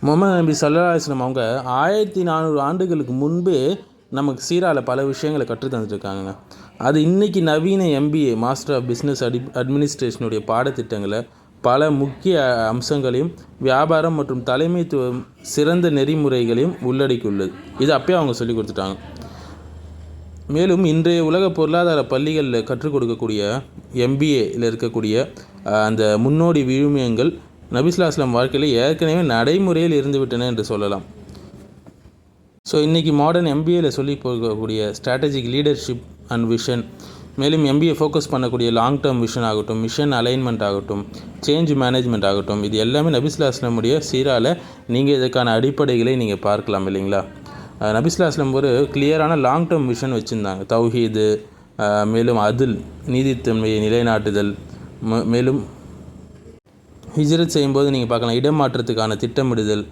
முகமது நபி ஸல்லல்லாஹு அலைஹி வஸல்லம் அவங்க 1400 ஆண்டுகளுக்கு முன்பே நமக்கு சீராவில் பல விஷயங்களை கற்றுத் தந்துட்டுருக்காங்க. அது இன்றைக்கி நவீன MBA மாஸ்டர் ஆஃப் பிஸ்னஸ் அட்மினிஸ்ட்ரேஷனுடைய பாடத்திட்டங்களை பல முக்கிய அம்சங்களையும் வியாபாரம் மற்றும் தலைமைத்துவம் சிறந்த நெறிமுறைகளையும் உள்ளடக்கியுள்ளது. இது அப்பயே அவங்க சொல்லி கொடுத்துட்டாங்க. மேலும் இன்றைய உலக பொருளாதார பள்ளிகளில் கற்றுக் கொடுக்கக்கூடிய MBAயில் இருக்கக்கூடிய அந்த முன்னோடி விழுமியங்கள் நபி ஸல்லல்லாஹு அலைஹி வஸல்லம் வாழ்க்கையில் ஏற்கனவே நடைமுறையில் இருந்துவிட்டன என்று சொல்லலாம். ஸோ இன்றைக்கி மாடர்ன் MBAயில் சொல்லி போகக்கூடிய ஸ்ட்ராட்டஜிக் லீடர்ஷிப் அண்ட் விஷன், மேலும் MBA ஃபோக்கஸ் பண்ணக்கூடிய லாங் டேர்ம் விஷன் ஆகட்டும், மிஷன் அலைன்மெண்ட் ஆகட்டும், சேஞ்ச் மேனேஜ்மெண்ட் ஆகட்டும், இது எல்லாமே நபி ஸல்லல்லாஹு அலைஹி வஸல்லம் உடைய சீராவில் நீங்கள் இதுக்கான அடிப்படைகளை நீங்கள் பார்க்கலாம் இல்லைங்களா. நபி ஸல்லல்லாஹு அலைஹி வஸல்லம் ஒரு கிளியரான லாங் டேர்ம் விஷன் வச்சுருந்தாங்க. தௌஹீது, மேலும் அதில் நீதித்தன்மையை நிலைநாட்டுதல், மேலும் ஹிஜ்ரத் செய்யும்போது நீங்கள் பார்க்கலாம் இடமாற்றத்துக்கான திட்டமிடுதல்,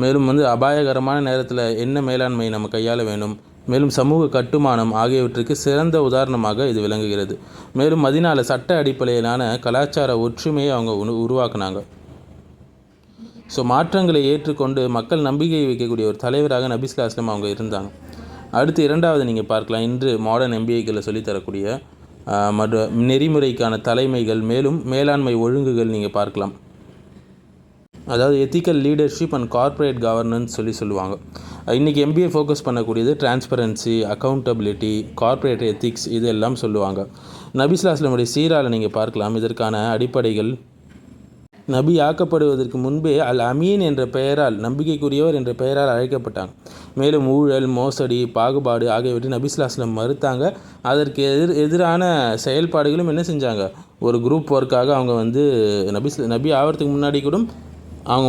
மேலும் அபாயகரமான நேரத்தில் என்ன மேலாண்மை நம்ம கையாள வேண்டும், மேலும் சமூக கட்டுமானம் ஆகியவற்றுக்கு சிறந்த உதாரணமாக இது விளங்குகிறது. மேலும் மதீனாவில் சட்ட அடிப்படையிலான கலாச்சார ஒற்றுமையை அவங்க உருவாக்குனாங்க. ஸோ மாற்றங்களை ஏற்றுக்கொண்டு மக்கள் நம்பிக்கை வைக்கக்கூடிய ஒரு தலைவராக நபி ஸல்லல்லாஹு அலைஹி வஸல்லம் அவங்க இருந்தாங்க. அடுத்து இரண்டாவது நீங்கள் பார்க்கலாம், இன்று மாடர்ன் MBAக்களில் சொல்லித்தரக்கூடிய நெறிமுறைக்கான தலைமைகள், மேலும் மேலாண்மை ஒழுங்குகள் நீங்கள் பார்க்கலாம். அதாவது ethical leadership and corporate governance சொல்லுவாங்க. இன்றைக்கி MBA ஃபோக்கஸ் பண்ணக்கூடியது டிரான்ஸ்பரன்சி, அக்கௌண்டபிலிட்டி, கார்ப்பரேட் எத்திக்ஸ், இதெல்லாம் சொல்லுவாங்க. நபி ஸல்லல்லாஹு அலைஹி வஸல்லம் சீராவில் நீங்கள் பார்க்கலாம். இதற்கான அடிப்படைகள் நபி ஆக்கப்படுவதற்கு முன்பே அல் அமீன் என்ற பெயரால், நம்பிக்கைக்குரியவர் என்ற பெயரால் அழைக்கப்பட்டாங்க. மேலும் ஊழல், மோசடி, பாகுபாடு ஆகியவற்றை நபி ஸல்லல்லாஹு அலைஹி வஸல்லம் மறுத்தாங்க. அதற்கு எதிரான செயல்பாடுகளும் என்ன செஞ்சாங்க, ஒரு குரூப் ஒர்க்காக அவங்க நபி ஆகிறதுக்கு முன்னாடி கூட அவங்க